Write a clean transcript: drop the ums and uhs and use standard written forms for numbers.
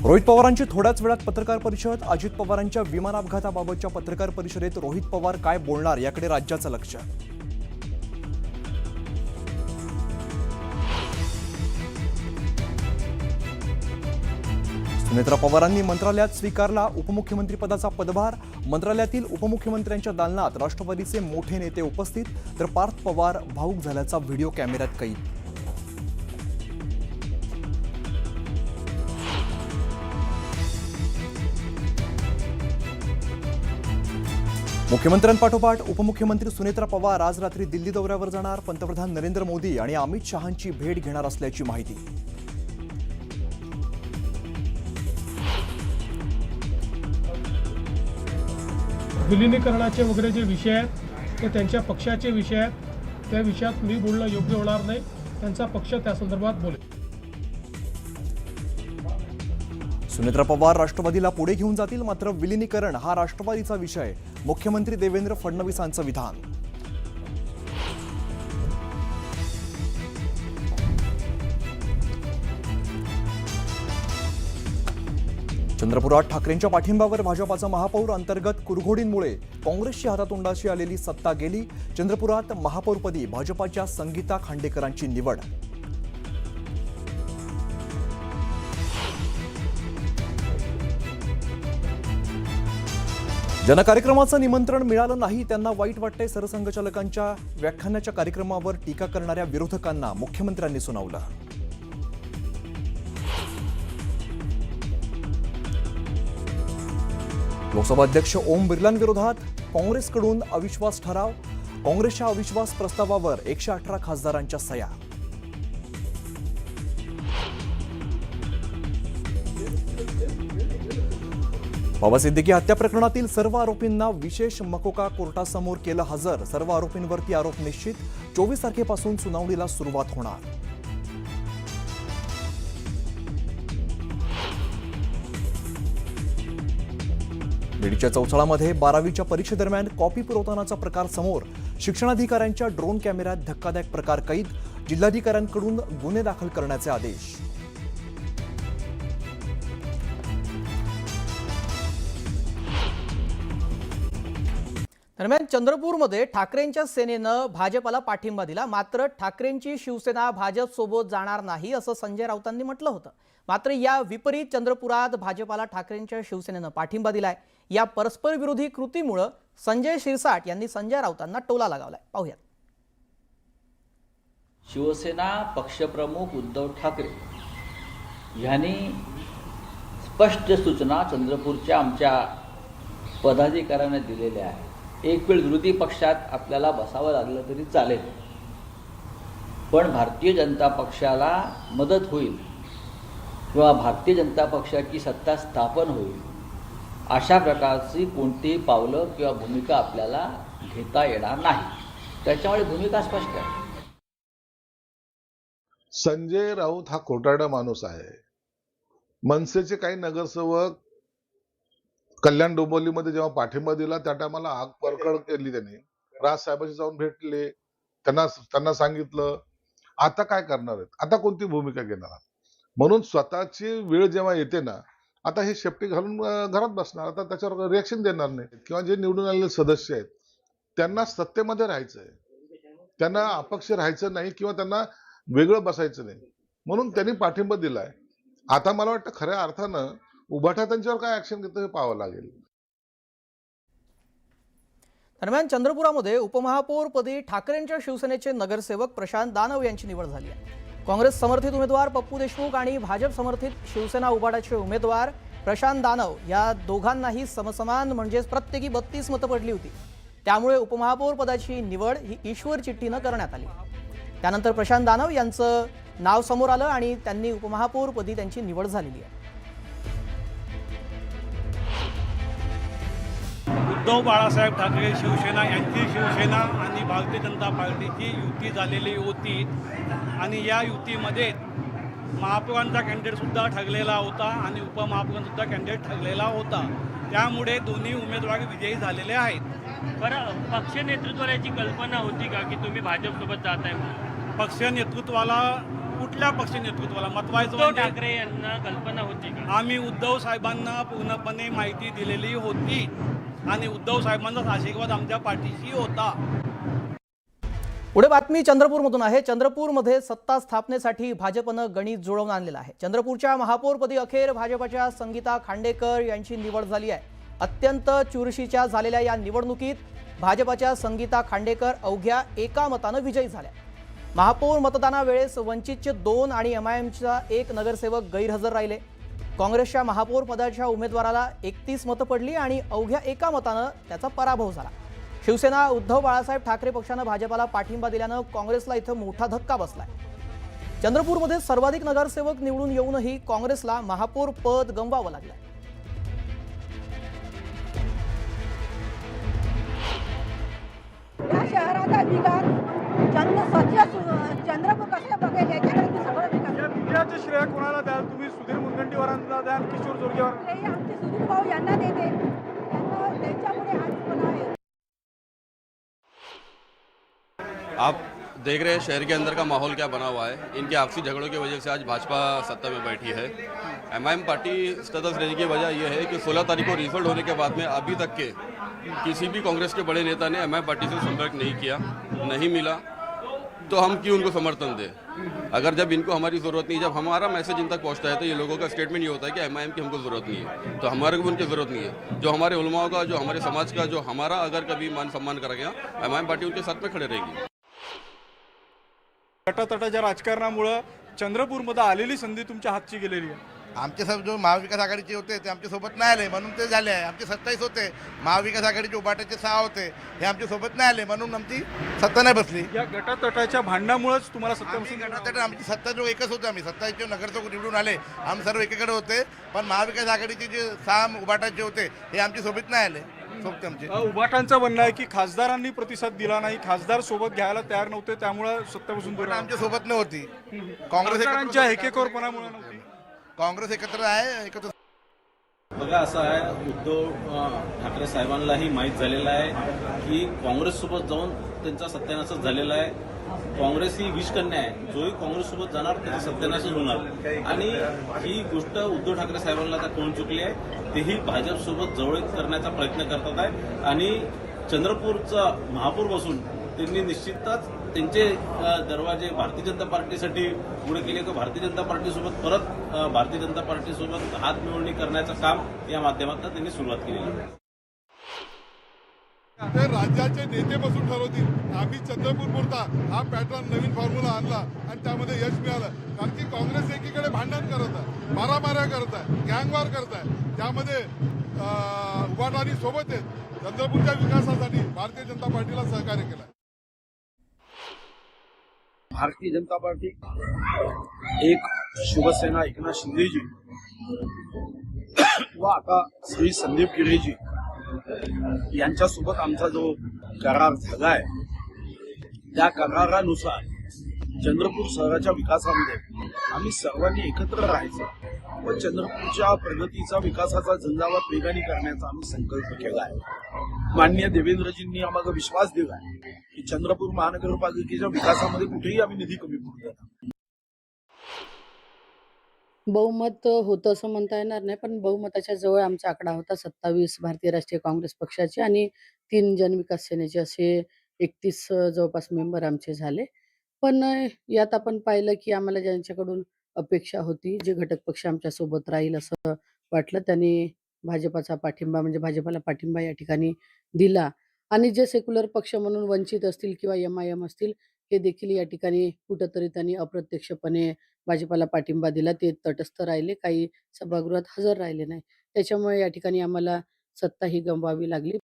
रोहित पवारांची थोड्याच वेळात पत्रकार परिषद. अजित पवारांच्या विमान अपघाताबाबतच्या पत्रकार परिषदेत रोहित पवार काय बोलणार याकडे राज्याचं लक्ष. सुनेत्रा पवारांनी मंत्रालयात स्वीकारला उपमुख्यमंत्रीपदाचा पदभार. मंत्रालयातील उपमुख्यमंत्र्यांच्या दालनात राष्ट्रवादीचे मोठे नेते उपस्थित, तर पार्थ पवार भावूक झाल्याचा व्हिडिओ कॅमेऱ्यात कैद. मुख्यमंत्र्यांपाठोपाठ उपमुख्यमंत्री सुनेत्रा पवार आज रात्री दिल्ली दौऱ्यावर जाणार. पंतप्रधान नरेंद्र मोदी आणि अमित शहांची भेट घेणार असल्याची माहिती. विलिनीकरणाचे वगैरे जे विषय आहेत ते त्यांच्या पक्षाचे विषय आहेत. त्या विषयात मी बोलणं योग्य होणार नाही. त्यांचा पक्ष त्या संदर्भात बोलेल. सुनेत्रा पवार राष्ट्रवादीला पुढे घेऊन जातील, मात्र विलिनीकरण हा राष्ट्रवादीचा विषय. मुख्यमंत्री देवेंद्र फडणवीसांचं विधान. चंद्रपुरात ठाकरेंच्या पाठिंब्यावर भाजपाचा महापौर. अंतर्गत कुरघोडींमुळे काँग्रेसची हातातोंडाशी आलेली सत्ता गेली. चंद्रपुरात महापौरपदी भाजपाच्या संगीता खांडेकरांची निवड. ज्यांना कार्यक्रमाचं निमंत्रण मिळालं नाही त्यांना वाईट वाटतंय. सरसंघचालकांच्या व्याख्यानाच्या कार्यक्रमावर टीका करणाऱ्या विरोधकांना मुख्यमंत्र्यांनी सुनावलं. लोकसभा अध्यक्ष ओम बिर्लांविरोधात काँग्रेसकडून अविश्वास ठराव. काँग्रेसच्या अविश्वास प्रस्तावावर 118 खासदारांच्या सह्या. बाबा सिद्दीकी हत्या प्रकरणातील सर्व आरोपींना विशेष मकोका कोर्टासमोर केलं हजर. सर्व आरोपींवरती आरोप निश्चित. 24 तारखेपासून सुनावणीला सुरुवात होणार. बीडच्या चौसाळामध्ये 12वीच्या परीक्षेदरम्यान कॉपी पुरवतानाचा प्रकार समोर. शिक्षणाधिकाऱ्यांच्या ड्रोन कॅमेऱ्यात धक्कादायक प्रकार कैद. जिल्हाधिकाऱ्यांकडून गुन्हे दाखल करण्याचे आदेश. दरम्यान चंद्रपूरमध्ये ठाकरेंच्या सेनेनं भाजपला पाठिंबा दिला. मात्र ठाकरेंची शिवसेना भाजप सोबत जाणार नाही असं संजय राऊतांनी म्हटलं होतं. मात्र या विपरीत चंद्रपुरात भाजपला ठाकरेंच्या शिवसेनेनं पाठिंबा दिलाय. या परस्पर विरोधी कृतीमुळे संजय शिरसाट यांनी संजय राऊतांना टोला लगावलाय. पाहूयात. शिवसेना पक्षप्रमुख उद्धव ठाकरे यांनी स्पष्ट सूचना चंद्रपूरच्या आमच्या पदाधिकाऱ्यांना दिलेल्या आहेत. एक वेळ विरोधी पक्षात आपल्याला बसावं लागलं तरी चालेल, पण भारतीय जनता पक्षाला मदत होईल किंवा भारतीय जनता पक्षाची सत्ता स्थापन होईल अशा प्रकारची कोणतीही पावलं किंवा भूमिका आपल्याला घेता येणार नाही. त्याच्यामुळे भूमिका स्पष्ट आहे. संजय राऊत हा खोटारडा माणूस आहे. मनसेचे काही नगरसेवक कल्याण डोंबिवलीमध्ये जेव्हा पाठिंबा दिला त्या टायमाला आग परकड केली. त्यांनी राजसाहेबांशी जाऊन भेटले, त्यांना सांगितलं. आता काय करणार आहेत, आता कोणती भूमिका घेणार आहात म्हणून स्वतःची वेळ जेव्हा येते ना, आता हे शेपटी घालून घरात बसणार. आता त्याच्यावर रिएक्शन देणार नाही. किंवा जे निवडून आलेले सदस्य आहेत त्यांना सत्तेमध्ये राहायचंय, त्यांना अपक्ष राहायचं नाही किंवा त्यांना वेगळं बसायचं नाही, म्हणून त्यांनी पाठिंबा दिलाय. आता मला वाटतं खऱ्या अर्थानं उभाटा त्यांच्यावर काय ऍक्शन घेतं हे पाहावं लागेल. दरम्यान चंद्रपुरामध्ये उपमहापौरपदी ठाकरेंच्या शिवसेनेचे नगरसेवक प्रशांत दानव यांची निवड झाली आहे. काँग्रेस समर्थित उमेदवार पप्पू देशमुख आणि भाजप समर्थित शिवसेना उभाटाचे उमेदवार प्रशांत दानव या दोघांनाही समसमान म्हणजेच प्रत्येकी 32 मतं पडली होती. त्यामुळे उपमहापौर पदाची निवड ही ईश्वर चिठ्ठीनं करण्यात आली. त्यानंतर प्रशांत दानव यांचं नाव समोर आलं आणि त्यांनी उपमहापौरपदी त्यांची निवड झालेली आहे. उद्धव बाळासाहेब ठाकरे शिवसेना यांची शिवसेना आणि भारतीय जनता पार्टीची युती झालेली होती आणि या युतीमध्ये महापौरांचा कॅन्डिडेटसुद्धा ठरलेला होता आणि उपमहापौरांसुद्धा कॅन्डिडेट ठरलेला होता. त्यामुळे दोन्ही उमेदवार विजयी झालेले आहेत. बरं, पक्ष नेतृत्वाला याची कल्पना होती का की तुम्ही भाजपसोबत जात आहे? पक्ष नेतृत्वाला कुठल्या पक्ष नेतृत्वाला महत्वाचं उद्धव म्हणजे ठाकरे यांना कल्पना होती का? आम्ही उद्धव साहेबांना पूर्णपणे माहिती दिलेली होती आणि उद्धव साहेबांचाच आशीर्वाद आमच्या पाठीशी होता. पुढे बातमी चंद्रपूरमधून आहे. चंद्रपूरमध्ये सत्ता स्थापनेसाठी भाजपनं गणित जुळवून आणलेलं आहे. चंद्रपूरच्या महापौरपदी अखेर भाजपच्या संगीता खांडेकर यांची निवड झाली आहे. अत्यंत चुरशीच्या झालेल्या या निवडणुकीत भाजपच्या संगीता खांडेकर अवघ्या एका मतानं विजयी झाल्या. महापौर मतदानावेळेस वंचितचे 2 आणि MIMचा 1 नगरसेवक गैरहजर राहिले. काँग्रेसच्या महापौर पदाच्या उमेदवाराला 31 मतं पडली आणि अवघ्या एका मतानं त्याचा पराभव झाला. शिवसेना उद्धव बाळासाहेब ठाकरे पक्षानं भाजपाला पाठिंबा दिल्यानं काँग्रेसला इथं मोठा धक्का बसलाय. चंद्रपूरमध्ये सर्वाधिक नगरसेवक निवडून येऊनही काँग्रेसला महापौर पद गमवावं लागलंय. या शहराचा विकास चंद्रपूर कसं बघेल याच्याकडे मी सगळं विकास या विजयाचे श्रेय कोणाला द्याल तुम्ही? सुधीर मुनगंटीवारांना द्याल, किशोर जोरगेवार? श्रेय आमचे सुधीर भाऊ यांना देते. त्यांच्यामुळे आज पुन्हा आहे. आप देख रहे हैं शहर के अंदर का माहौल क्या बना हुआ है. इनके आपसी झगड़ों की वजह से आज भाजपा सत्ता में बैठी है. MIM पार्टी सतत रहने की वजह यह है कि 16 तारीख को रिजल्ट होने के बाद में अभी तक के किसी भी कांग्रेस के बड़े नेता ने MIM पार्टी से संपर्क नहीं किया, नहीं मिला, तो हम क्यों उनको समर्थन दें? अगर जब इनको हमारी ज़रूरत नहीं, जब हमारा मैसेज इन तक पहुंचता है तो ये लोगों का स्टेटमेंट ये होता है कि MIM की हमको ज़रूरत नहीं है, तो हमारे को उनकी ज़रूरत नहीं है. जो हमारे उलमाओं का, जो हमारे समाज का, जो हमारा अगर कभी मान सम्मान करा गया, MIM पार्टी उनके साथ में खड़े रहेगी. तटातटाच्या राजकारणामुळे चंद्रपूरमध्ये आलेली संधी तुमच्या हातची गेलेली आहे. आमचे सब जो महाविकास आघाडीचे होते ते आमच्या सोबत नाही आले म्हणून ते झाले आहे. आमचे 27 होते, महाविकास आघाडीचे उभाटाचे 6 होते, हे आमच्या सोबत नाही आले म्हणून आमची सत्ता नाही बसली. या गटातटाच्या भांडणामुळेच तुम्हाला सत्तेपासून गटातट आमची सत्ता जो एकच होते, आम्ही 27 नगरसेवक निवडून आले, आम्ही सर्व एकीकडे होते, पण महाविकास आघाडीचे जे 6 उभाटाचे होते हे आमच्या सोबत नाही आले. सोबत आमचे उभाटांचं म्हणणं आहे की खासदारांनी प्रतिसाद दिला नाही, खासदार सोबत घ्यायला तयार नव्हते, त्यामुळे सत्तेपासून दूर आमच्या सोबत नव्हती. काँग्रेसच्या हेकेखोरपणामुळे नव्हती. काँग्रेस एकत्र आहे, एकत्र. बघा असं आहे, उद्धव ठाकरे साहेबांनाही माहीत झालेलं आहे की काँग्रेससोबत जाऊन त्यांचा सत्यानाशच झालेला आहे. काँग्रेस ही विषकन्या आहे, जोही काँग्रेससोबत जाणार त्याचा सत्यानाशच होणार. आणि ही गोष्ट उद्धव ठाकरे साहेबांना आता कळून चुकली आहे. तेही भाजपसोबत जवळीक करण्याचा प्रयत्न करतात आहे आणि चंद्रपूरचा महापौर बसून त्यांनी निश्चितच त्यांचे दरवाजे भारतीय जनता पार्टीसाठी पुढे केले की भारतीय जनता पार्टीसोबत परत भारतीय जनता पार्टीसोबत हात मिळवणी करण्याचं काम या माध्यमातून त्यांनी सुरुवात केलेली आहे. ते राज्याचे नेते बसून ठरवतील. आम्ही चंद्रपूरपुरता हा पॅटर्न नवीन फॉर्म्युला आणला आणि त्यामध्ये यश मिळालं. कारण की काँग्रेस एकीकडे भांडण करत आहे, मारामाऱ्या करत आहे, गँगवार करत आहे, त्यामध्ये उभाटानी सोबत आहेत. चंद्रपूरच्या विकासासाठी भारतीय जनता पार्टीला सहकार्य केलं. भारतीय जनता पार्टी एक शिवसेना एकनाथ शिंदेजी व आता श्री संदीप गिरेजी यांच्यासोबत आमचा जो करार झाला आहे, त्या करारानुसार चंद्रपूर शहराच्या विकासामध्ये आम्ही सर्वांनी एकत्र राहायचं व चंद्रपूरच्या प्रगतीचा, विकासाचा झंझावात वेगाने करण्याचा आम्ही संकल्प केला आहे. माननीय देवेंद्रजींनी आम्हाला विश्वास दिला आहे की चंद्रपूर महानगरपालिकेच्या विकासामध्ये कुठेही आम्ही निधी कमी पडू देणार. बहुमत होतं असं म्हणता येणार नाही, पण बहुमताच्या जवळ आमचा आकडा होता. 27 भारतीय राष्ट्रीय काँग्रेस पक्षाचे आणि 3 जनविकास सेनेचे असे 31 जवळपास मेंबर आमचे झाले. पण यात आपण पाहिलं की आम्हाला ज्यांच्याकडून अपेक्षा होती, जे घटक पक्ष आमच्या सोबत राहील असं वाटलं, त्यांनी भाजपाचा पाठिंबा म्हणजे भाजपाला पाठिंबा या ठिकाणी दिला. आणि जे सेक्युलर पक्ष म्हणून वंचित असतील किंवा MIM असतील, हे देखील या ठिकाणी कुठंतरी त्यांनी अप्रत्यक्षपणे भाजपाला पाठिंबा दिला. ते तटस्थ राहिले, काही सभागृहात हजर राहिले नाही. त्याच्यामुळे या ठिकाणी आम्हाला सत्ता ही गमवावी लागली.